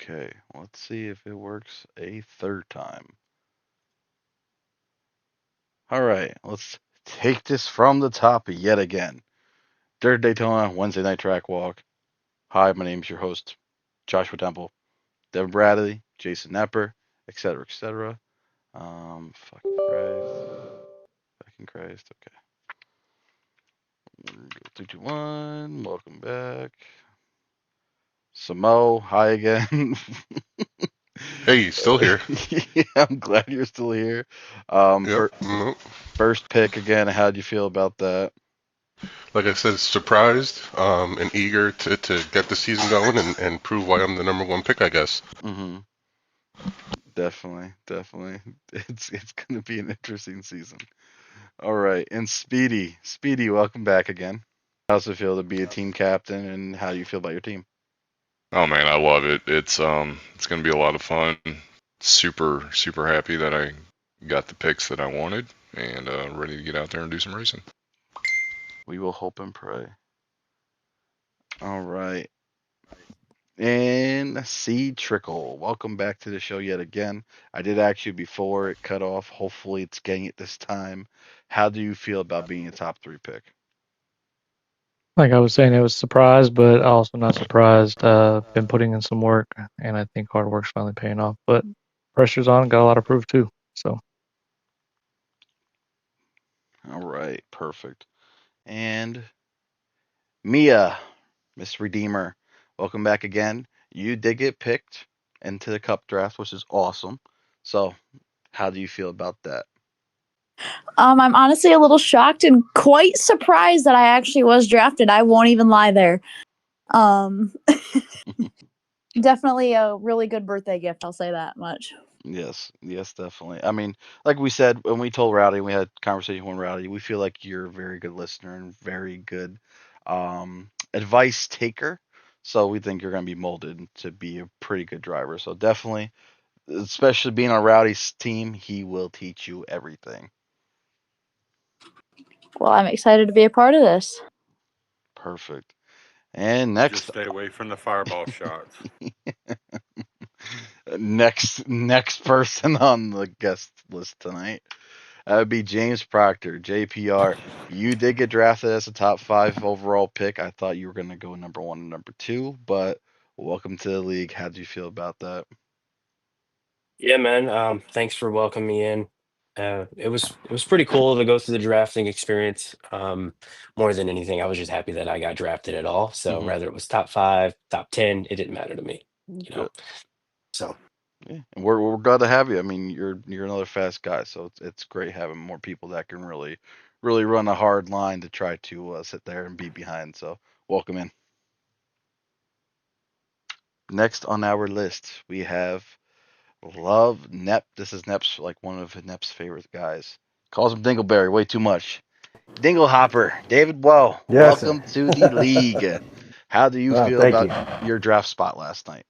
Okay, let's see if it works a third time. All right, let's take this from the top yet again. Dirt Daytona Wednesday night track walk. Hi, my name's your host, Joshua Temple, Devin Bradley, Jason Nepper, etc., etc. Fucking Christ, fucking Christ. Okay, 3, 2, 1. Welcome back, Samo. Hi again. Hey, still here. Yeah, I'm glad you're still here. Yep. No. First pick again. How'd you feel about that? Like I said, surprised and eager to get the season going and prove why I'm the number one pick, I guess. Mm-hmm. Definitely, definitely. It's gonna be an interesting season. All right, and Speedy, welcome back again. How's it feel to be a team captain, and how do you feel about your team? Oh man, I love it. It's gonna be a lot of fun. Super happy that I got the picks that I wanted and ready to get out there and do some racing. We will hope and pray. All right, and C Trickle, welcome back to the show yet again. I did ask you before it cut off. Hopefully, it's getting it this time. How do you feel about being a top three pick? Like I was saying, it was a surprise, but also not surprised. Been putting in some work, and I think hard work's finally paying off. But pressure's on, got a lot of proof too. So All right, perfect. And Mia, Miss Redeemer, welcome back again. You did get picked into the Cup draft, which is awesome. So, how do you feel about that? I'm honestly a little shocked and quite surprised that I actually was drafted. I won't even lie there. Um, Definitely a really good birthday gift. I'll say that much. Yes, yes, definitely. I mean, like we said when we told Rowdy, we had a conversation with Rowdy. We feel like you're a very good listener and very good advice taker. So we think you're going to be molded to be a pretty good driver. So definitely, especially being on Rowdy's team, he will teach you everything. Well, I'm excited to be a part of this. Perfect. And Just next, stay away from the fireball shots. next person on the guest list tonight. That would be James Proctor, JPR. You did get drafted as a top 5 overall pick. I thought you were going to go number 1 and number 2, but welcome to the league. How do you feel about that? Yeah, man. Thanks for welcoming me in. It was pretty cool to go through the drafting experience. More than anything, I was just happy that I got drafted at all. So Hmm. whether it was top five, top 10, it didn't matter to me. You know. Good. So Yeah, and we're glad to have you. I mean, you're another fast guy, so it's great having more people that can really run a hard line to try to sit there and be behind. So welcome in. Next on our list, we have Love Nep. This is Nep's like one of Nep's favorite guys. Calls him Dingleberry way too much. Dinglehopper, David Woe, Yes, sir. welcome to the league. How do you feel Thank about you. your draft spot last night?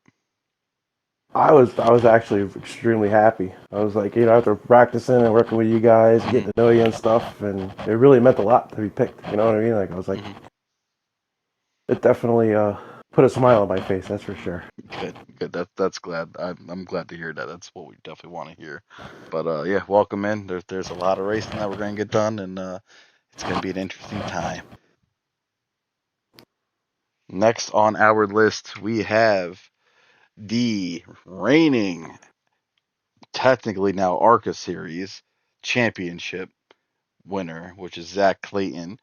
I was actually extremely happy. I was like, after practicing and working with you guys, Hmm. getting to know you and stuff, and it really meant a lot to be picked. You know what I mean? Like I was like, Hmm. it definitely put a smile on my face. That's for sure. Good, good. That's glad. I'm glad to hear that. That's what we definitely want to hear. But yeah, welcome in. There's a lot of racing that we're gonna get done, and it's gonna be an interesting time. Next on our list, we have the reigning, technically now ARCA Series championship winner, which is Zach Clayton.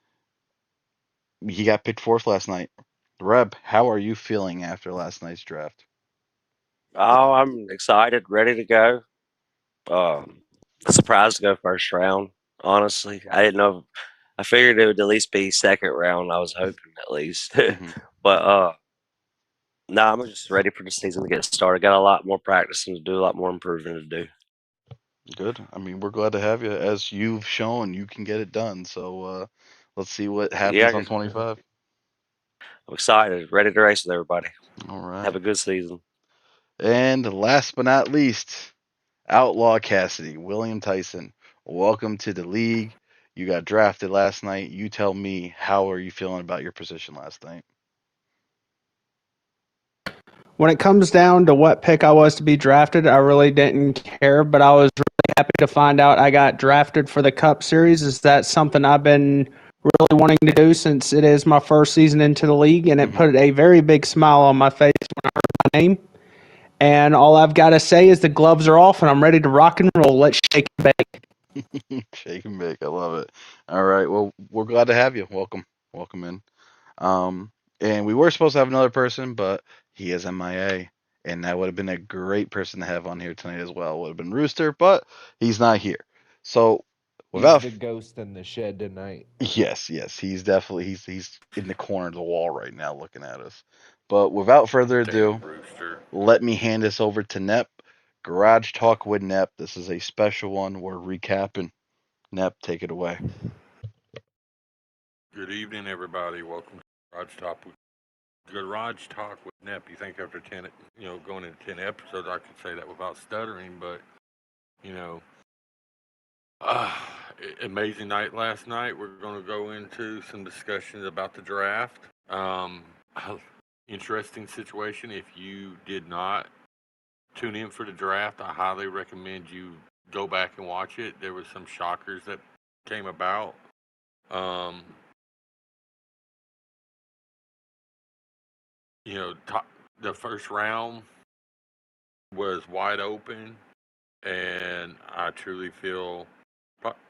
He got picked fourth last night. Reb, how are you feeling after last night's draft? Oh, I'm excited, ready to go. Um, Surprised to go first round. Honestly, I didn't know. I figured it would at least be second round. I was hoping at least, Hmm. but no, I'm just ready for the season to get started. Got a lot more practicing to do, a lot more improving to do. Good. I mean, we're glad to have you. As you've shown, you can get it done. So let's see what happens Yeah, on 25. I'm excited, ready to race with everybody. All Have right. a good season. And last but not least, Outlaw Cassidy, William Tyson. Welcome to the league. You got drafted last night. You tell me, how are you feeling about your position last night? when it comes down to what pick I was to be drafted, I really didn't care, but I was really happy to find out I got drafted for the Cup Series. Is that something I've been really wanting to do since it is my first season into the league, and it put a very big smile on my face when I heard my name. And all I've got to say is the gloves are off, and I'm ready to rock and roll. Let's shake and bake. Shake and bake. I love it. All right. Well, we're glad to have you. Welcome. Welcome in. Um, and we were supposed to have another person, but he is MIA. And that would have been a great person to have on here tonight as well. Would have been Rooster, but he's not here. So He's without the ghost in the shed tonight. yes, he's definitely he's in the corner of the wall right now looking at us. But without further ado, Damn Rooster. let me hand this over to Nep. Garage Talk with Nep. This is a special one. We're recapping. Nep, take it away. Good evening, everybody. Welcome to Garage Talk with Nep. You think after 10, going into 10 episodes, I could say that without stuttering, but, you know, uh, amazing night last night. We're going to go into some discussions about the draft. Interesting situation. If you did not tune in for the draft, I highly recommend you go back and watch it. There was some shockers that came about. Um, the first round was wide open, and I truly feel,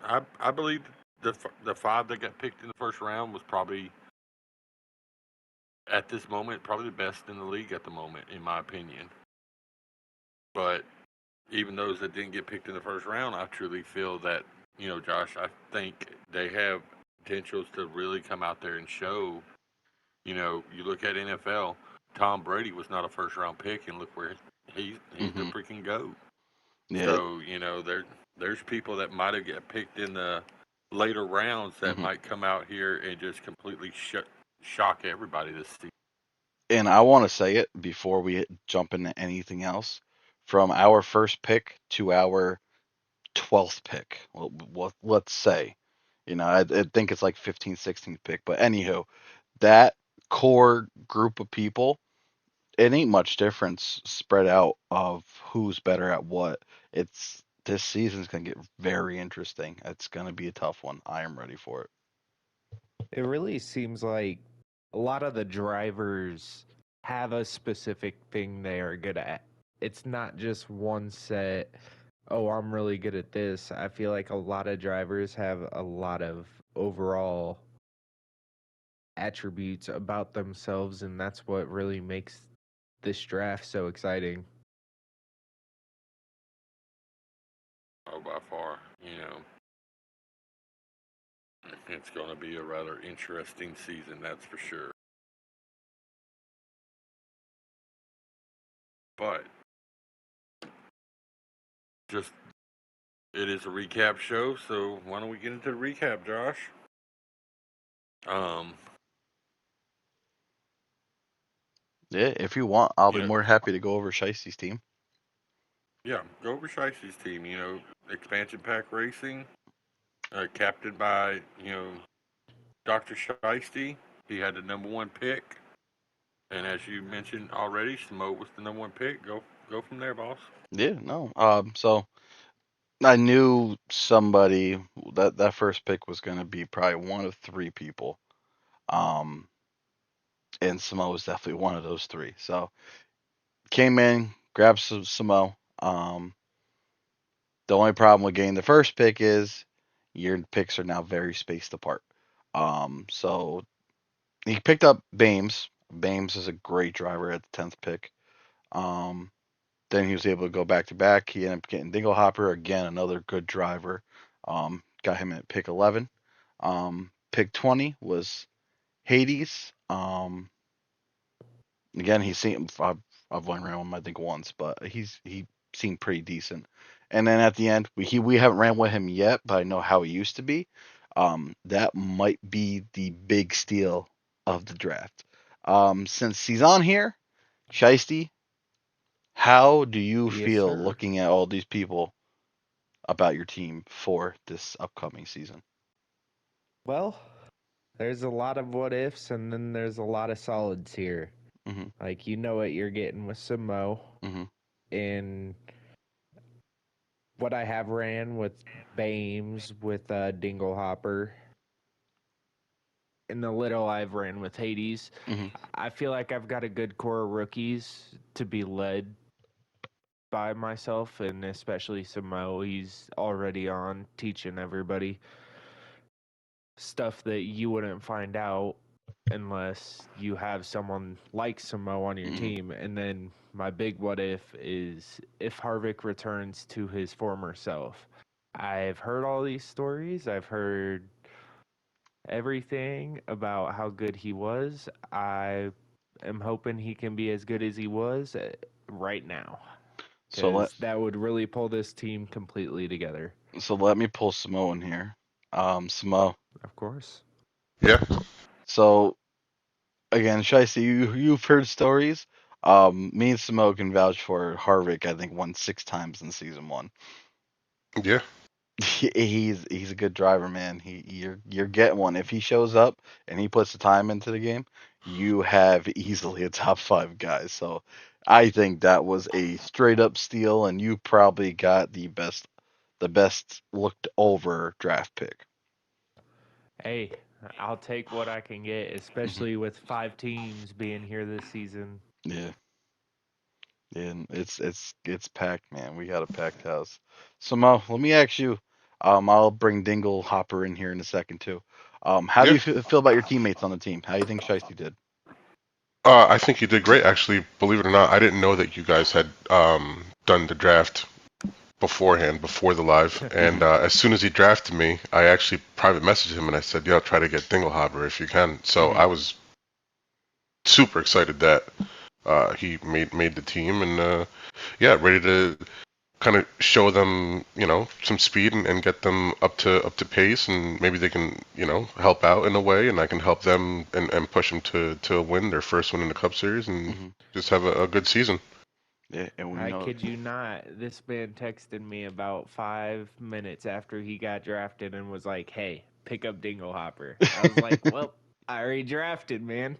I believe the five that got picked in the first round was probably at this moment probably the best in the league at the moment, in my opinion. But even those that didn't get picked in the first round, I truly feel that Josh, I think they have potentials to really come out there and show. You look at NFL. Tom Brady was not a first round pick, and look where he's the freaking GOAT. Yeah. So there's people that might have got picked in the later rounds that might come out here and just completely shock everybody this season. And I want to say it before we jump into anything else. From our first pick to our 12th pick, let's say, I think it's like 15th, 16th pick. But anywho, that core group of people, it ain't much difference spread out of who's better at what. This season's gonna get very interesting. It's gonna be a tough one. I am ready for it. It really seems like a lot of the drivers have a specific thing they are good at. It's not just one set, oh, I'm really good at this. I feel like a lot of drivers have a lot of overall attributes about themselves, and that's what really makes this draft so exciting. Oh, by far, it's going to be a rather interesting season, that's for sure. But just it is a recap show, so why don't we get into the recap, Josh? Yeah, if you want, I'll be more happy to go over Shiesty's team. Yeah, go over Shiesty's team. Expansion pack racing, captained by Dr. Shiesty. He had the number one pick, and as you mentioned already, Smo was the number one pick. Go from there, boss. Yeah, no. So I knew somebody that first pick was going to be probably one of three people. Um, and Samo was definitely one of those three. So came in, grabbed some Samo. The only problem with getting the first pick is your picks are now very spaced apart. So he picked up Bames. Bames is a great driver at the 10th pick. Um, then he was able to go back to back. He ended up getting Dinglehopper, again, another good driver. Got him at pick 11. Pick 20 was Hades. Again, he's seen I've won around him I think once, but he seemed pretty decent. And then at the end, we haven't ran with him yet, but I know how he used to be. That might be the big steal of the draft. Since he's on here, Shiesty, how do you Yes, feel sir. looking at all these people about your team for this upcoming season? Well, there's a lot of what ifs, and then there's a lot of solids here. Mhm. Like you know what you're getting with Samo. Mhm. And what I have ran with Bames, with Dinglehopper, and the little I've ran with Hades, Mhm. I feel like I've got a good core of rookies to be led by myself, and especially Samo. He's already on teaching everybody stuff that you wouldn't find out unless you have someone like Samo on your Mhm. team. And then my big what if is if Harvick returns to his former self. I've heard all these stories. I've heard everything about how good he was. I am hoping he can be as good as he was right now, So let because that would really pull this team completely together. so let me pull Samo in here. Samo. Of course. Yeah, So again, Shiesty, you've heard stories. Me and Samo can vouch for Harvick. I think won 6 times in season one. yeah. He's a good driver, man. You're getting one. If he shows up and he puts the time into the game, you have easily a top five guy. So I think that was a straight up steal, and you probably got the best looked over draft pick. Hey, I'll take what I can get, Hmm. especially with 5 teams being here this season. Yeah, yeah, and it's packed, man. We got a packed house. So Mo, let me ask you. I'll bring Dingle Hopper in here in a second too. How do Yeah. you feel about your teammates on the team? How do you think Shiesty did? I think you did great, actually. Believe it or not, I didn't know that you guys had done the draft beforehand, before the live. And Hmm. as soon as he drafted me, I actually private messaged him and I said, "Yo, try to get Dinglehopper if you can." So Hmm. I was super excited that he made the team, and yeah, ready to kind of show them, some speed, and get them up to pace, and maybe they can, help out in a way, and I can help them, and push them to win their first win in the Cup Series, and Hmm. just have a good season. Yeah, and we I know. kid you not, this man texted me about 5 minutes after he got drafted and was like, "Hey, pick up Dinglehopper." I was like, "Well, I already drafted, man."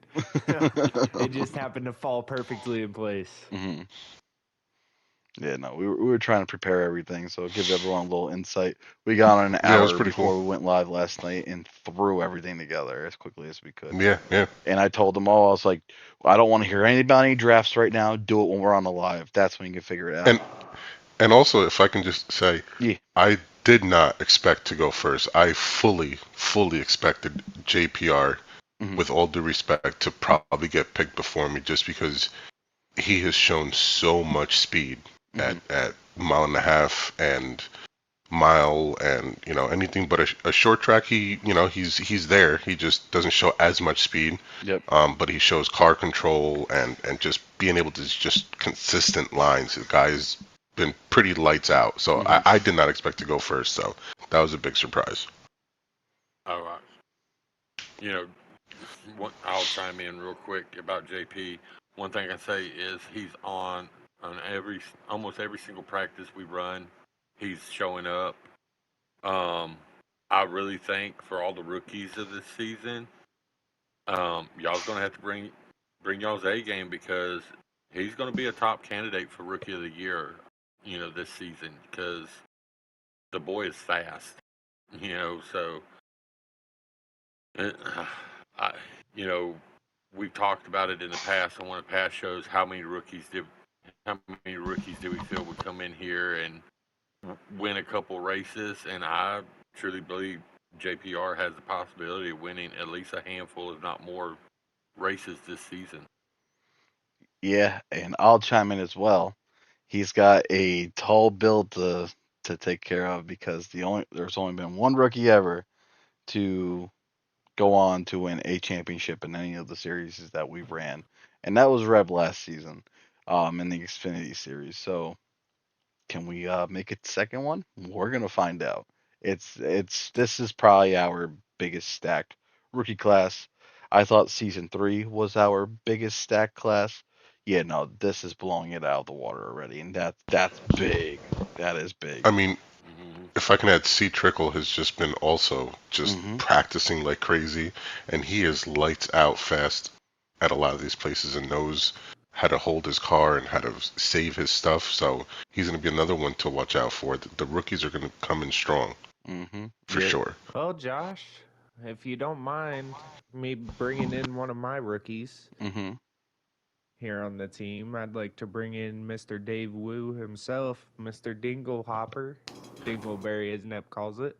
It just happened to fall perfectly in place. Hmm. Yeah, no, we were trying to prepare everything, so give everyone a little insight. We got on an Yeah, it was hour pretty cool. before we went live last night and threw everything together as quickly as we could. Yeah, yeah. And I told them all, I was like, I don't want to hear anything about any drafts right now. Do it when we're on the live. That's when you can figure it out. And and also, if I can just say, Yeah. I did not expect to go first. I fully expected JPR, Hmm. with all due respect, to probably get picked before me, just because he has shown so much speed at Hmm. mile and a half and mile, and anything but a short track. He's there. He just doesn't show as much speed. Yep. But he shows car control, and just being able to just consistent lines. The guy's been pretty lights out. So Hmm. I did not expect to go first. So that was a big surprise. All right. You know, I'll chime in real quick about JP. One thing I say is he's on almost every single practice we run. He's showing up. Um, I really think for all the rookies of this season, y'all's gonna have to bring y'all's A game, because he's gonna be a top candidate for rookie of the year. This season, because the boy is fast. So uh, I, you know, we've talked about it in the past on one of the past shows. How many rookies do we feel would come in here and win a couple races? And I truly believe JPR has the possibility of winning at least a handful, if not more, races this season. Yeah, and I'll chime in as well. He's got a tall build to take care of because there's only been one rookie ever to go on to win a championship in any of the series that we've ran, and that was Reb last season, in the Xfinity series. So can we make a second one? We're gonna find out. This is probably our biggest stacked rookie class. I thought season three was our biggest stacked class. Yeah, no, this is blowing it out of the water already, and that's big. That is big. I mean, Hmm. if I can add, C Trickle has just been also just Hmm. practicing like crazy, and he is lights out fast. at a lot of these places and knows how to hold his car and how to save his stuff. So he's going to be another one to watch out for. The rookies are going to come in strong for sure. Well, Josh, if you don't mind me bringing in one of my rookies here on the team, I'd like to bring in Mr. Dave Wu himself, Mr. Dinglehopper, Dingleberry as Nep calls it.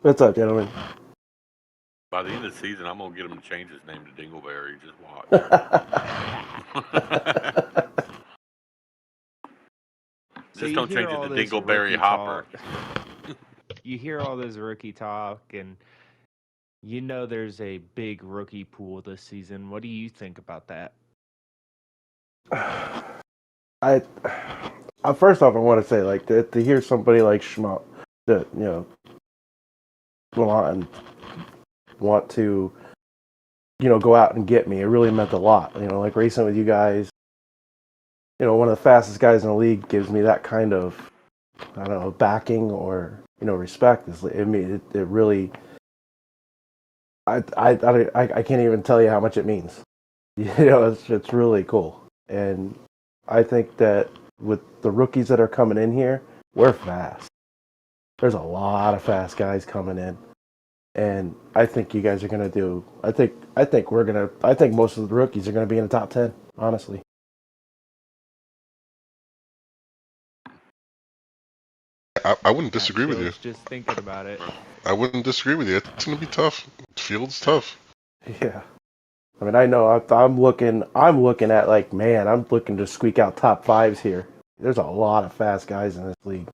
What's up, gentlemen? By the end of the season, I'm gonna get him to change his name to Dingleberry. Just watch. So Just you don't hear change it all to this Dingleberry rookie Hopper. talk. You hear all this rookie talk, and you know there's a big rookie pool this season. What do you think about that? I first off, I want to say like to hear somebody like Schmuck that want to go out and get me. It really meant a lot. Like racing with you guys. One of the fastest guys in the league gives me that kind of, I don't know, backing or respect. I mean, it really. I can't even tell you how much it means. It's really cool, and I think that with the rookies that are coming in here, we're fast. There's a lot of fast guys coming in, and I think you guys are gonna do. I think we're gonna. I think most of the rookies are gonna be in the top 10. Honestly. I wouldn't Got disagree with you. chills just thinking about it. I wouldn't disagree with you. It's going to be tough. Field's tough. Yeah. I mean, I know I'm looking. I'm looking at like, man, I'm looking to squeak out top fives here. There's a lot of fast guys in this league.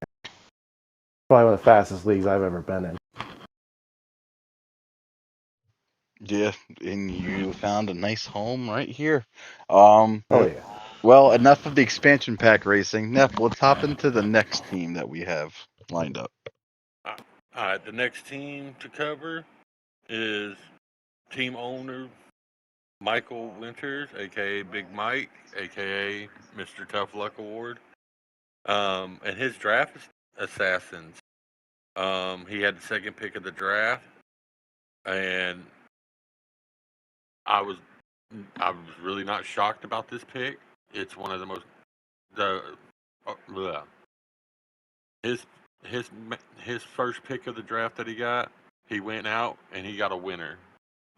Probably one of the fastest leagues I've ever been in. Yeah, and you found a nice home right here. Oh yeah. Well, enough of the expansion pack racing. Neff, let's hop into the next team that we have lined up. All right, the next team to cover is team owner Michael Winters, aka Big Mike, aka Mr. Tough Luck Award. And his draft assassins. He had the second pick of the draft, and I was I was really not shocked about this pick. It's one of the most bleh. his his his first pick of the draft that he got. He went out and he got a winner,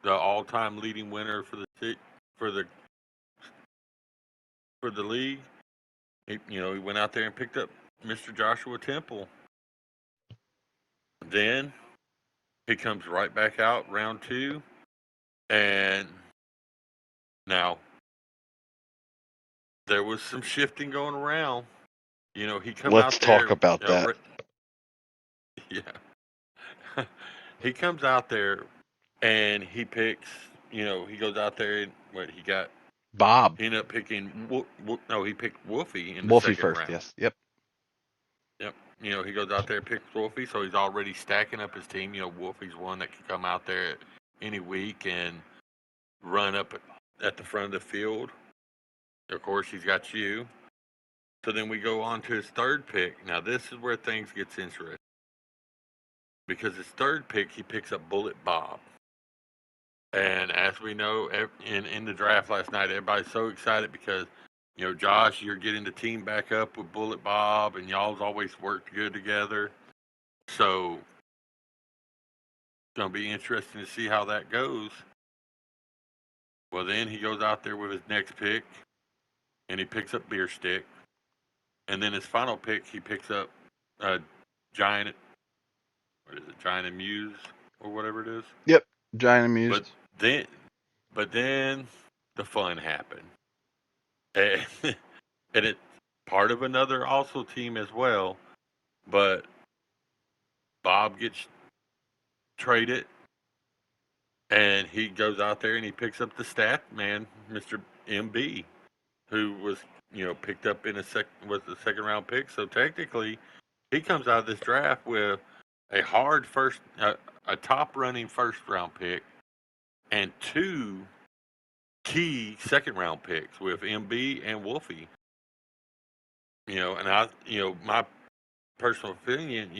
the all-time leading winner for the for the league. He went out there and picked up Mr. Joshua Temple. Then he comes right back out round two, and now there was some shifting going around. He come Let's out talk there. about that. Yeah, he comes out there and he picks. He goes out there and what he got. Bob. He ended up picking. No, he picked Wolfie in the Wolfie second first, round. yes. Yep. Yep. He goes out there and picks Wolfie, so he's already stacking up his team. Wolfie's one that can come out there any week and run up at the front of the field. Of course, he's got you. So then we go on to his third pick. Now, this is where things gets interesting. Because his third pick, he picks up Bullet Bob. And as we know, in the draft last night, everybody's so excited because, Josh, you're getting the team back up with Bullet Bob, and y'all's always worked good together. So it's going to be interesting to see how that goes. Well, then he goes out there with his next pick, and he picks up Beer Stick. And then his final pick, he picks up Giant, what is it, Giant Amuse or whatever it is. Yep. Giant Amused. But then the fun happened. And, and it's part of another also team as well. But Bob gets traded, and he goes out there and he picks up the stat man, Mr. MB, who was picked up in was the second round pick. So technically, he comes out of this draft with a a top running first round pick, and two key second round picks with MB and Wolfie. And my personal opinion,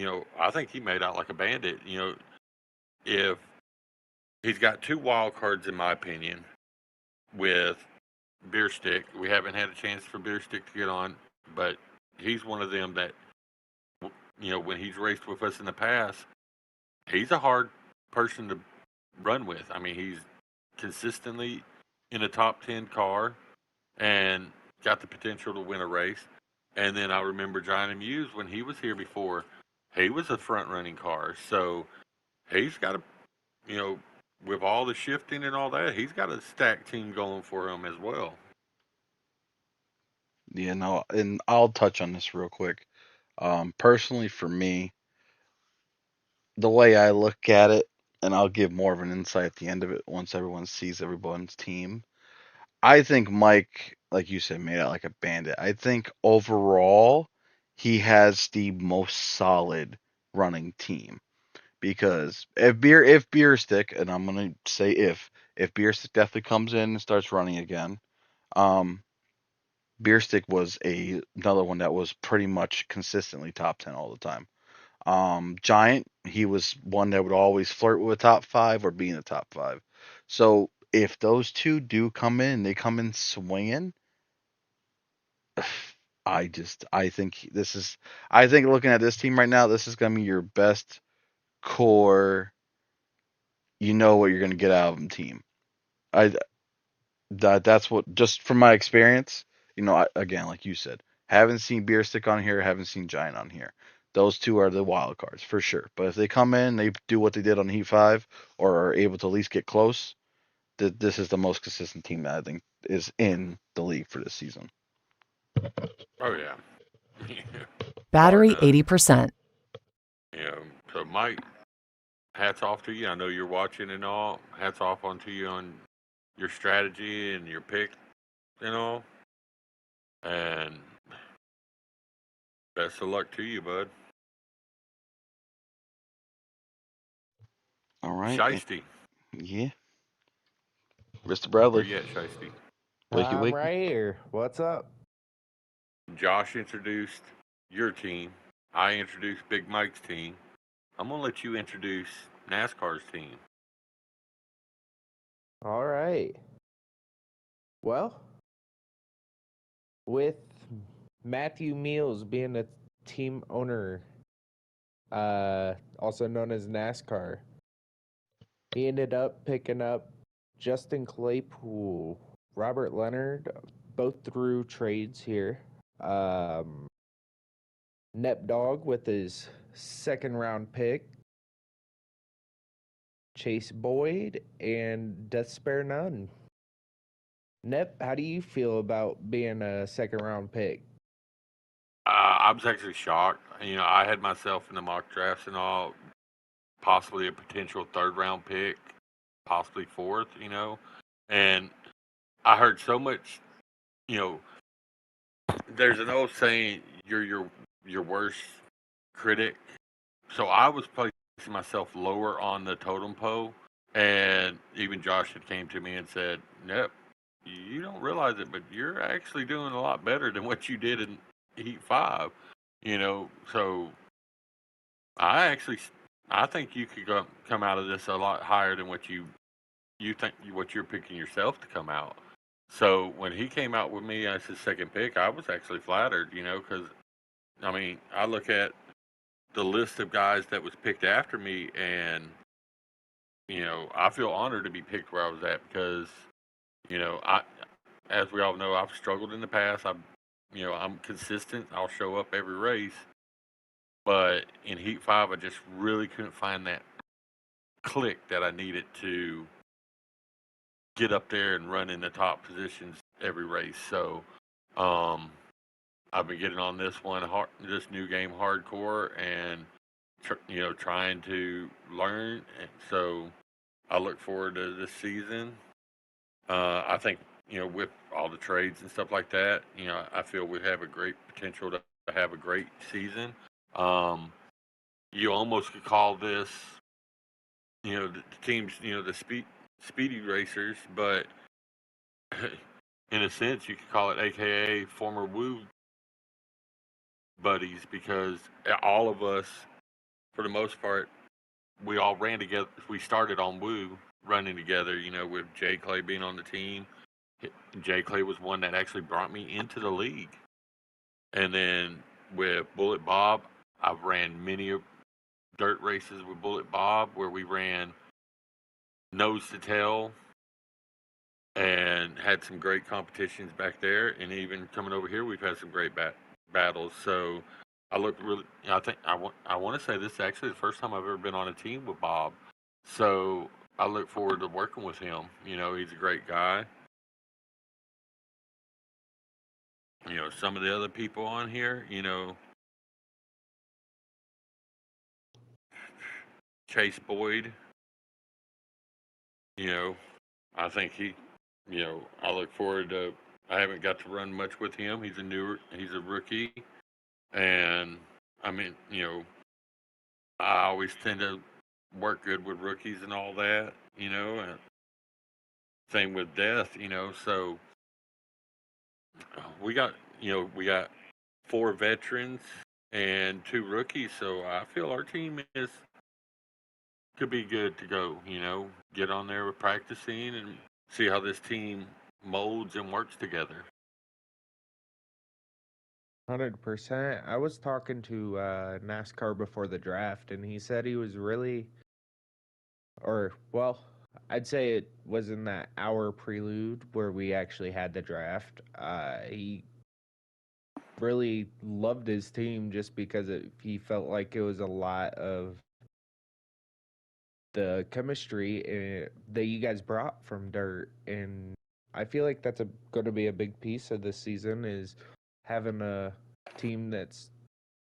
I think he made out like a bandit. If he's got 2 wild cards in my opinion with Beer Stick. We haven't had a chance for Beer Stick to get on, but he's one of them that, when he's raced with us in the past, he's a hard person to run with. I mean, he's consistently in a top 10 car and got the potential to win a race. And then I remember Johnny Muse when he was here before, he was a front running car. So he's got a, you know, with all the shifting and all that, he's got a stacked team going for him as well. Yeah, no, and I'll touch on this real quick. Personally, for me, the way I look at it, and I'll give more of an insight at the end of it once everyone sees everyone's team. I think Mike, like you said, made out like a bandit. I think overall, he has the most solid running team because if Beer Stick, and I'm gonna say if Beer Stick definitely comes in and starts running again, um, Beer Stick was another one that was pretty much consistently top 10 all the time. Giant, he was one that would always flirt with a top 5 or be in the top 5. So if those two do come in, they come in swinging. I think I think looking at this team right now, this is gonna be your best core. You know what you're gonna get out of them team. I that's what just from my experience. Again, like you said, haven't seen Beer Stick on here, haven't seen Giant on here. Those two are the wild cards for sure. But if they come in, they do what they did on Heat 5, or are able to at least get close. This is the most consistent team that I think is in the league for this season. Oh yeah, bar Battery none. 80%. So Mike, hats off to you. I know you're watching and all. Hats off onto you on your strategy and your pick and all. And best of luck to you, bud. All right. Shiesty, Yeah. Mr. where Bradley. you at, Shiesty? Wakey I'm wakey. right here. What's up? Josh introduced your team. I introduced Big Mike's team. I'm gonna let you introduce NASCAR's team. All right. Well, with Matthew Meals being a team owner, also known as NASCAR, he ended up picking up Justin Claypool, Robert Leonard, both through trades here. Nep Dog with his second round pick, Chase Boyd, and Death Spare None. Nep, how do you feel about being a second round pick? I was actually shocked. I had myself in the mock drafts and all, possibly a potential third round pick, possibly fourth. And I heard so much. You know, there's an old saying, "You're your worst critic." So I was placing myself lower on the totem pole, and even Josh had came to me and said, "Nope, you don't realize it, but you're actually doing a lot better than what you did in Heat 5." So I think you could come out of this a lot higher than what you think what you're picking yourself to come out. So when he came out with me as his second pick, I was actually flattered, because I look at the list of guys that was picked after me, and I feel honored to be picked where I was at because I, as we all know, I've struggled in the past. I'm consistent. I'll show up every race, but in Heat 5, I just really couldn't find that click that I needed to get up there and run in the top positions every race. So, um, I've been getting on this one, this new game hardcore, and trying to learn. And so, I look forward to this season. I think with all the trades and stuff like that, I feel we have a great potential to have a great season. Um, you almost could call this, the teams, the speedy racers, but in a sense, you could call it AKA former Woo buddies because all of us, for the most part, we all ran together. We started on Woo, running together. With Jay Clay being on the team, Jay Clay was one that actually brought me into the league. And then with Bullet Bob, I've ran many dirt races with Bullet Bob where we ran nose to tail and had some great competitions back there. And even coming over here, we've had some great battles. So I looked really. I think I want to say this is actually the first time I've ever been on a team with Bob. So I look forward to working with him. He's a great guy. Some of the other people on here, Chase Boyd. You know, I think I look forward to. I haven't got to run much with him. He's a rookie, and I mean, I always tend to work good with rookies and all that. And same with Death. So we got 4 veterans and 2 rookies. So I feel our team is could be good to go. Get on there with practicing and see how this team molds and works together. 100%. I was talking to NASCAR before the draft, and he said he was really, or well, I'd say it was in that hour prelude where we actually had the draft. He really loved his team just because he felt like it was a lot of the chemistry that you guys brought from dirt, and I feel like that's going to be a big piece of this season is having a team that's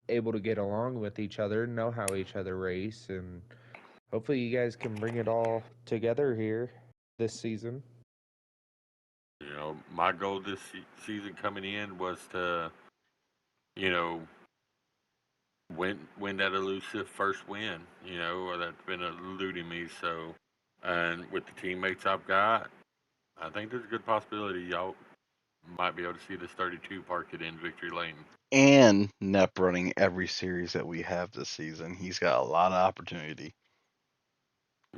able to get along with each other, know how each other race, and hopefully you guys can bring it all together here this season. My goal this season coming in was to, you know, win that elusive first win. Or that's been eluding me. So, and with the teammates I've got, I think there's a good possibility y'all might be able to see this 32 park it in Victory Lane. And Nep running every series that we have this season. He's got a lot of opportunity.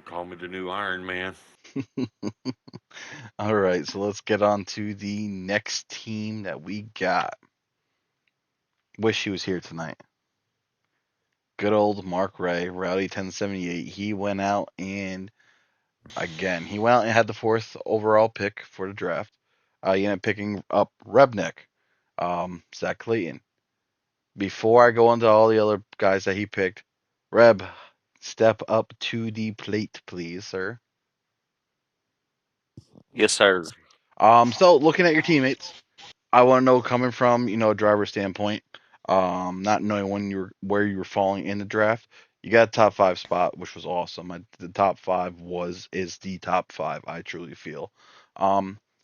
Call me the new Iron Man. All right, so let's get on to the next team that we got. Wish he was here tonight. Good old Mark Ray, Rowdy 1078. He went out and had the 4th overall pick for the draft. He ended up picking up Rebnick, Zach Clayton. Before I go into all the other guys that he picked, Reb, step up to the plate, please, sir. Yes, sir. So looking at your teammates, I want to know coming from a driver standpoint, not knowing where you were falling in the draft. You got a top 5 spot, which was awesome. The top 5 is the top 5. I truly feel.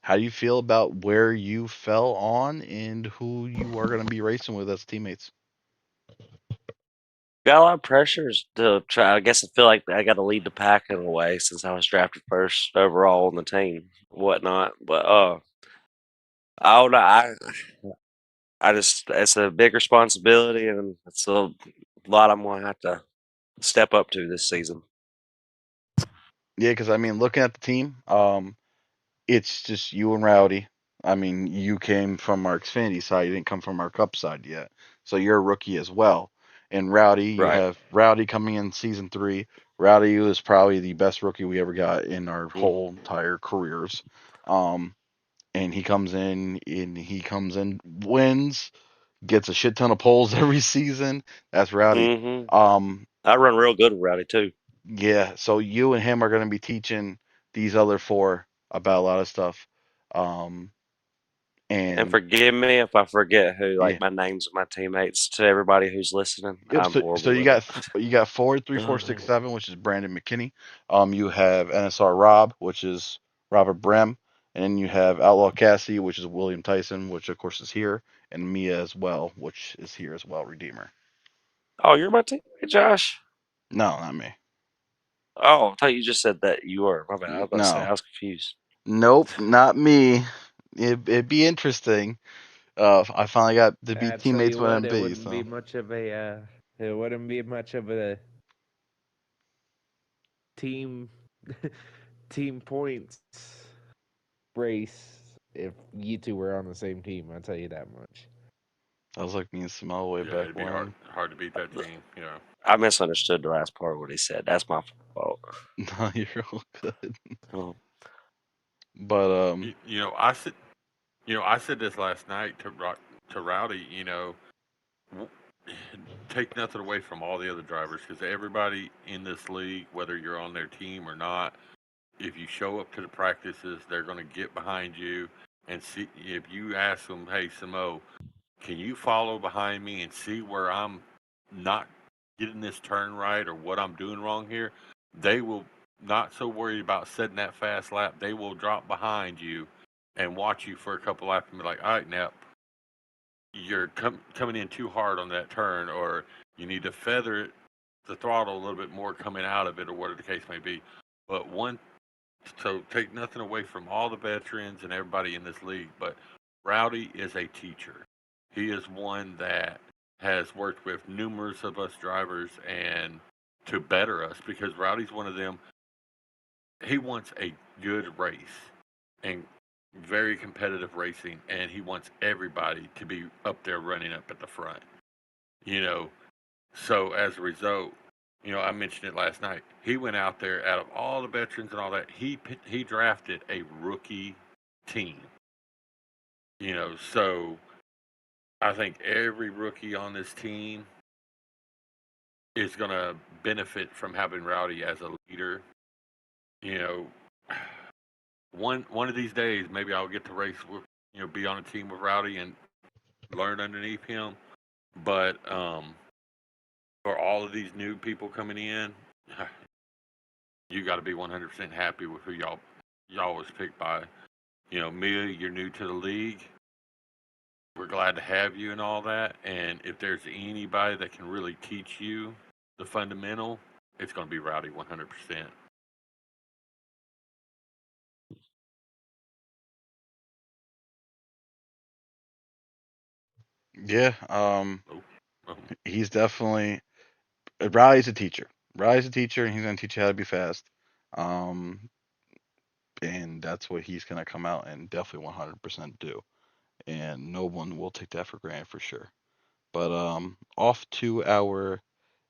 How do you feel about where you fell on and who you are going to be racing with as teammates? Got a lot of pressures to try. I guess I feel like I got to lead the pack in a way since I was drafted first overall on the team, whatnot. But I don't know. I just it's a big responsibility and it's a lot I'm gonna have to step up to this season. Yeah, because looking at the team, it's just you and Rowdy. You came from our Xfinity side. You didn't come from our Cup side yet. So you're a rookie as well. And Rowdy, you Right. have Rowdy coming in season 3. Rowdy was probably the best rookie we ever got in our Mm. whole entire careers. Um, and he comes in, wins, gets a shit ton of poles every season. That's Rowdy. Hmm. Um, I run real good with Rowdy too. yeah, so you and him are going to be teaching these other 4 about a lot of stuff. Um, And and forgive me if I forget who, yeah, like my names of my teammates to everybody who's listening. yep. I'm So horrible you with got it. you got Ford 3467, which is Brandon McKinney. You have NSR Rob, which is Robert Brem, and then you have Outlaw Cassie, which is William Tyson, which of course is here, and Mia as well, which is here as well. Redeemer. Oh, you're my teammate, Josh. No, not me. Oh, I thought you just said that you were. My bad. I was about to say No, I was confused. nope, not me. It'd be interesting. I finally got to be I tell teammates you with what, it MB, wouldn't be so. much of a it wouldn't be much of a team team points race if you two were on the same team. I'll tell you that much. I was like me and Samel way Yeah, back it'd be when. hard to beat that team. You know. I misunderstood the last part of what he said. That's my fault. No, you're all good. Oh, But I said this last night to Rowdy. W- take nothing away from all the other drivers because everybody in this league, whether you're on their team or not, if you show up to the practices, they're going to get behind you and see. If you ask them, "Hey, Samo, can you follow behind me and see where I'm not getting this turn right or what I'm doing wrong here?" They will not so worried about setting that fast lap. They will drop behind you and watch you for a couple laps and be like, "All right, now you're coming in too hard on that turn, or you need to feather the throttle a little bit more coming out of it, or whatever the case may be." But so take nothing away from all the veterans and everybody in this league, but Rowdy is a teacher. He is one that has worked with numerous of us drivers and to better us because Rowdy's one of them. He wants a good race and very competitive racing, and he wants everybody to be up there running up at the front. You know, so as a result, I mentioned it last night. He went out there out of all the veterans and all that. He drafted a rookie team. So I think every rookie on this team is going to benefit from having Rowdy as a leader. You know, one of these days, maybe I'll get to race with, be on a team with Rowdy and learn underneath him. But for all of these new people coming in, you got to be 100% happy with who y'all was picked by. Mia, you're new to the league. We're glad to have you and all that. And if there's anybody that can really teach you the fundamental, it's going to be Rowdy 100%. yeah, Oh, oh. he's definitely Riley's a teacher. Riley's a teacher, and he's gonna teach you how to be fast. Um, and that's what he's gonna come out and definitely 100% do. And no one will take that for granted for sure. But off to our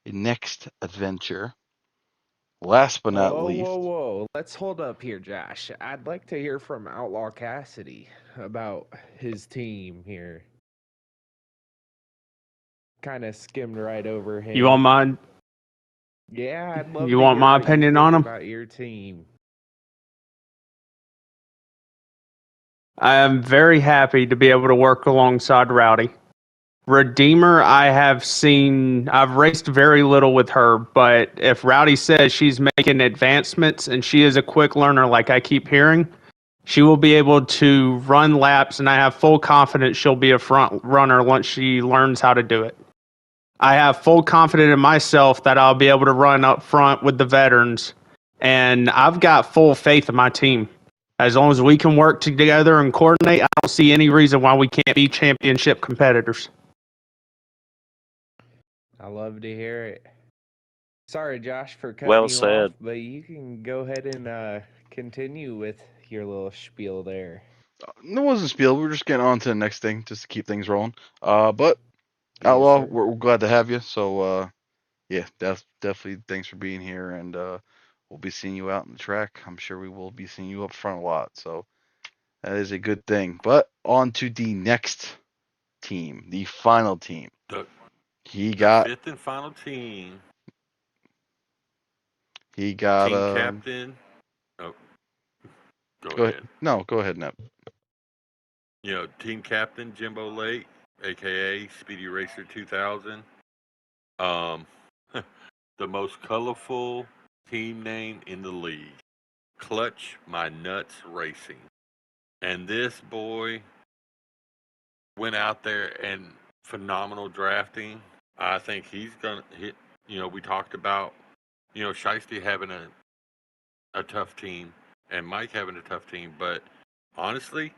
next adventure. Last but not Whoa, whoa, least, whoa. Let's hold up here, Josh. I'd like to hear from Outlaw Cassidy about his team here. Kind of skimmed right over You want him. my Yeah, I'd love you to want hear my what you opinion think on him? about your team. I am very happy to be able to work alongside Rowdy. Redeemer, I've raced very little with her, but if Rowdy says she's making advancements and she is a quick learner, like I keep hearing, she will be able to run laps, and I have full confidence she'll be a front runner once she learns how to do it. I have full confidence in myself that I'll be able to run up front with the veterans, and I've got full faith in my team. As long as we can work together and coordinate, I don't see any reason why we can't be championship competitors. I love to hear it. Sorry, Josh, for cutting well you off, said. but you can go ahead and continue with your little spiel there. it wasn't spiel. We were just getting on to the next thing just to keep things rolling. But Yes, Outlaw, sir. we're glad to have you. So yeah, definitely thanks for being here, and we'll be seeing you out in the track. I'm sure we will be seeing you up front a lot. So that is a good thing. But on to the next team, the final team. The, He the got fifth and final team, he got team captain. Oh, go go ahead. ahead. No, go ahead, Nep. Team captain Jimbo Lake, aka Speedy Racer 2000. Um, the most colorful team name in the league. Clutch My Nuts Racing. And this boy went out there and phenomenal drafting. I think he's gonna hit. We talked about Shiesty having a tough team and Mike having a tough team, but honestly,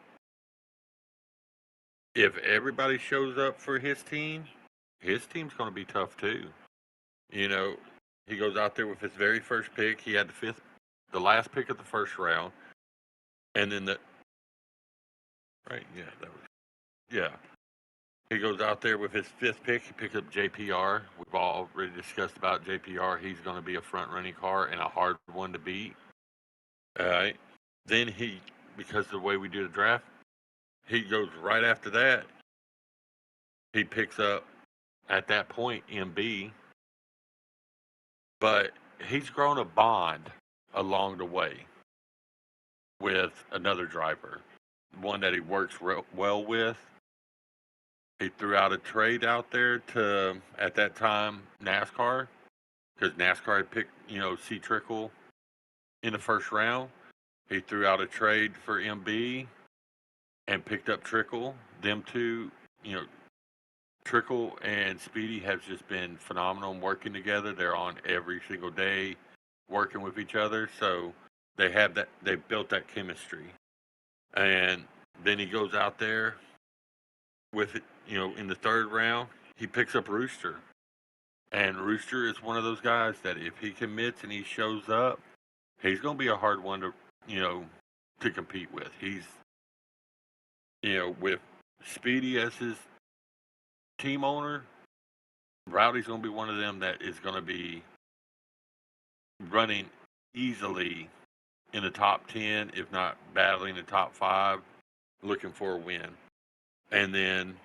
if everybody shows up for his team's going to be tough too. You know, he goes out there with his very first pick. He had the the last pick of the first round, and then yeah. He goes out there with his fifth pick. He picks up JPR. We've already discussed about JPR. He's going to be a front running car and a hard one to beat. All right. Then because of the way we do the draft, he goes right after that. He picks up at that point MB, but he's grown a bond along the way with another driver, one that he works well with. He threw out a trade out there to, at that time, NASCAR, because NASCAR had picked, C Trickle in the first round. He threw out a trade for MB and picked up Trickle. Them two, you know, Trickle and Speedy have just been phenomenal in working together. They're on every single day working with each other. So they've built that chemistry. And then he goes out there with it, in the third round, he picks up Rooster. And Rooster is one of those guys that if he commits and he shows up, he's going to be a hard one to compete with. He's, with Speedy as his team owner, Rowdy's going to be one of them that is going to be running easily in the top 10, if not battling the top 5, looking for a win. And then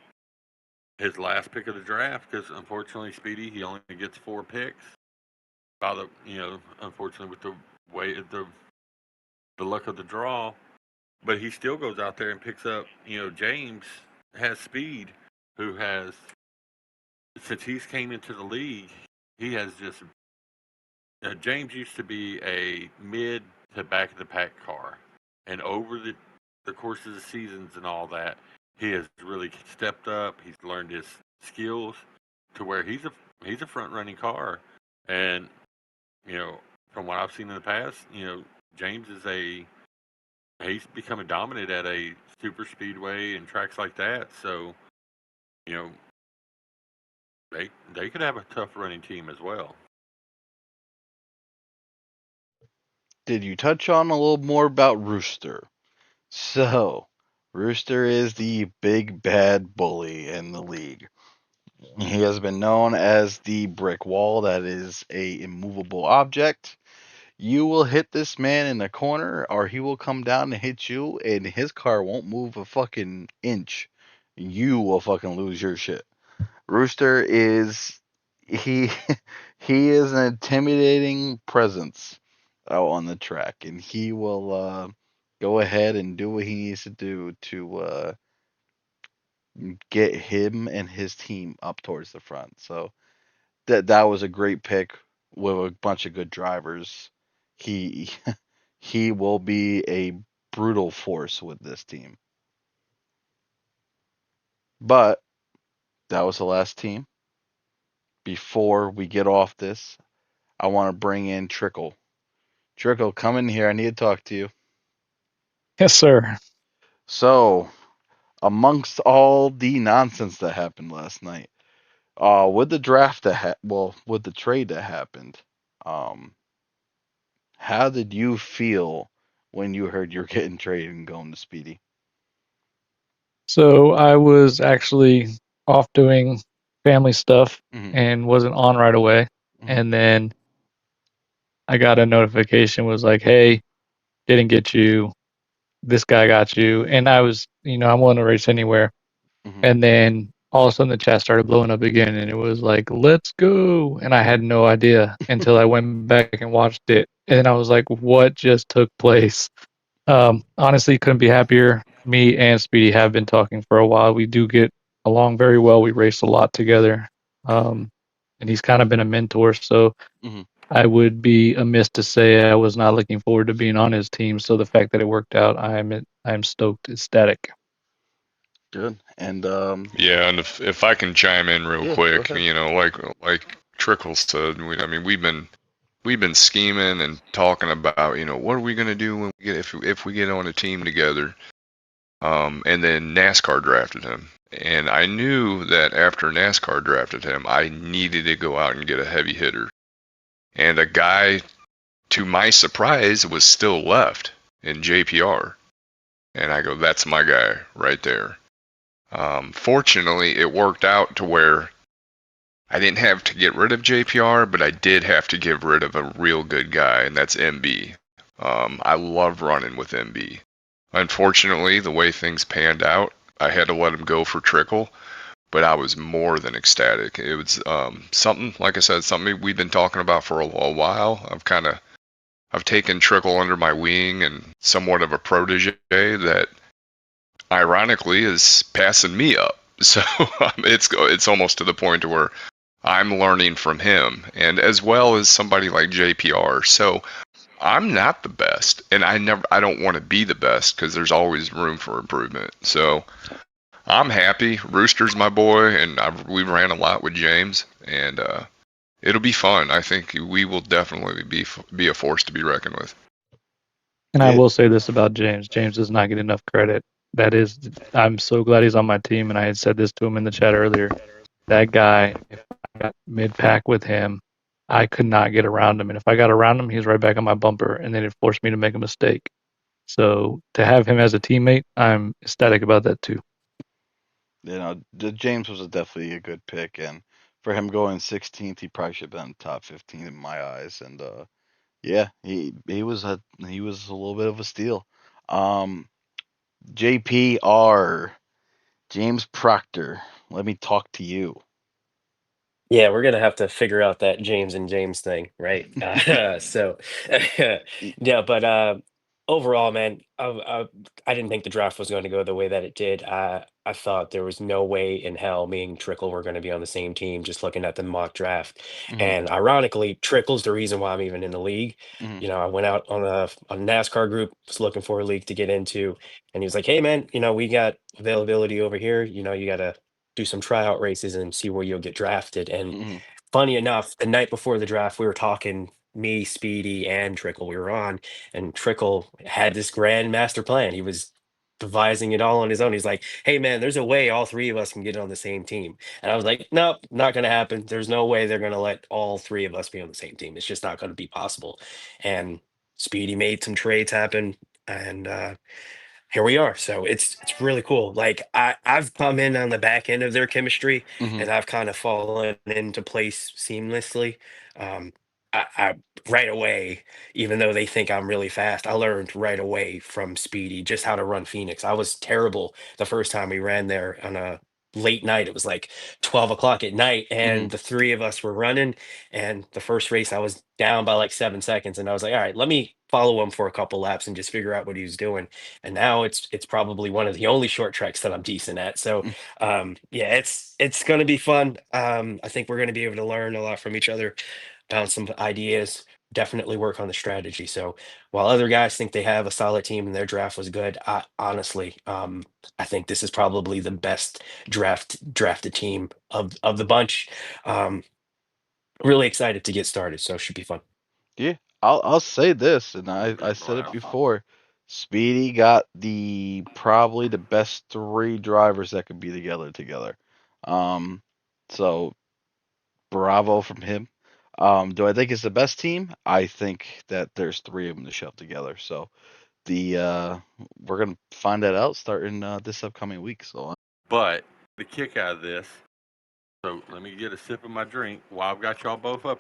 his last pick of the draft, because unfortunately Speedy, he only gets 4 picks. Unfortunately with the way the luck of the draw, but he still goes out there and picks up, James has speed, who has, since he's came into the league, he has just, James used to be a mid to back of the pack car. And over the course of the seasons and all that, he has really stepped up. He's learned his skills to where he's a front running car. And, from what I've seen in the past, James he's becoming dominant at a super speedway and tracks like that. So, you know, they could have a tough running team as well. Did you touch on a little more about Rooster? So, Rooster is the big bad bully in the league. He has been known as the brick wall that is a immovable object. You will hit this man in the corner, or he will come down and hit you, and his car won't move a fucking inch. You will fucking lose your shit. Rooster is he he is an intimidating presence out on the track, and he will go ahead and do what he needs to do to get him and his team up towards the front. So that was a great pick with a bunch of good drivers. He he will be a brutal force with this team. But that was the last team. Before we get off this, I want to bring in Trickle. Trickle, come in here. I need to talk to you. Yes, sir. So, amongst all the nonsense that happened last night, with the draft with the trade that happened, um, how did you feel when you heard you're getting traded and going to Speedy? So I was actually off doing family stuff Mm-hmm. and wasn't on right away. Mm-hmm. And then I got a notification was like, "Hey, didn't get you. This guy got you." And I was, I'm willing to race anywhere. Mm-hmm. And then all of a sudden the chat started blowing up again and it was like, "Let's go." And I had no idea until I went back and watched it. And then I was like, "What just took place?" Honestly, couldn't be happier. Me and Speedy have been talking for a while. We do get along very well. We race a lot together. And he's kind of been a mentor. So Mm-hmm. I would be amiss to say I was not looking forward to being on his team. So the fact that it worked out, I'm stoked, ecstatic. Good. And Yeah, and if I can chime in real yeah, go quick, ahead. like Trickle said, I mean we've been scheming and talking about, what are we gonna do when we get if we get on a team together. And then NASCAR drafted him, and I knew that after NASCAR drafted him, I needed to go out and get a heavy hitter, and a guy to my surprise, was still left in JPR. And I go, that's my guy right there. Fortunately, it worked out to where I didn't have to get rid of JPR, but I did have to get rid of a real good guy, and that's MB. I love running with MB. Unfortunately, the way things panned out, I had to let him go for Trickle, but I was more than ecstatic. It was something, like I said, something we've been talking about for a while. I've taken Trickle under my wing and somewhat of a protege that ironically is passing me up. So it's almost to the point where I'm learning from him, and as well as somebody like JPR. So I'm not the best, and I don't want to be the best because there's always room for improvement. So I'm happy. Rooster's my boy, and we ran a lot with James, and it'll be fun. I think we will definitely be a force to be reckoned with. And I Yeah. will say this about James. James does not get enough credit. I'm so glad he's on my team, and I had said this to him in the chat earlier. That guy, if I got mid-pack with him, I could not get around him. And if I got around him, he was right back on my bumper, and then it forced me to make a mistake. So to have him as a teammate, I'm ecstatic about that too. James was definitely a good pick, and for him going 16th, he probably should have been top 15 in my eyes. And yeah, he was a little bit of a steal. JPR, James Proctor, let me talk to you. Yeah, we're gonna have to figure out that James and James thing, right? Yeah, but overall, man, I didn't think the draft was going to go the way that it did. I thought there was no way in hell me and Trickle were going to be on the same team. Just looking at the mock draft, Mhm, and ironically, Trickle's the reason why I'm even in the league. mhm, I went out on a NASCAR group, was looking for a league to get into, and he was like, "Hey, man, we got availability over here. You got to." Do some tryout races and see where you'll get drafted. And mhm, funny enough, the night before the draft, we were talking, me, Speedy, and Trickle, we were on, and Trickle had this grand master plan. He was devising it all on his own. He's like, hey, man, there's a way all three of us can get on the same team. And I was like, nope, not going to happen. There's no way they're going to let all three of us be on the same team. It's just not going to be possible. And Speedy made some trades happen. And here we are. So it's really cool. Like I've come in on the back end of their chemistry, mhm, and I've kind of fallen into place seamlessly. Um, I right away, even though they think I'm really fast, I learned right away from Speedy just how to run Phoenix. I was terrible the first time we ran there on a late night. It was like 12 o'clock at night, mhm, and the three of us were running. And the first race, I was down by like 7 seconds, and I was like, all right, let me follow him for a couple laps and just figure out what he was doing. And now it's probably one of the only short treks that I'm decent at. So mhm. yeah, it's going to be fun. I think we're going to be able to learn a lot from each other, bounce some ideas, definitely work on the strategy. So while other guys think they have a solid team and their draft was good, I honestly, I think this is probably the best drafted team of the bunch. Um, really excited to get started, so it should be fun. Yeah, I'll say this, and I said it before. Speedy got the probably the best three drivers that could be together. Um, so bravo from him. Do I think it's the best team? I think that there's three of them to shove together. So the we're gonna find that out starting this upcoming week. So But the kick out of this, so let me get a sip of my drink while I've got y'all both up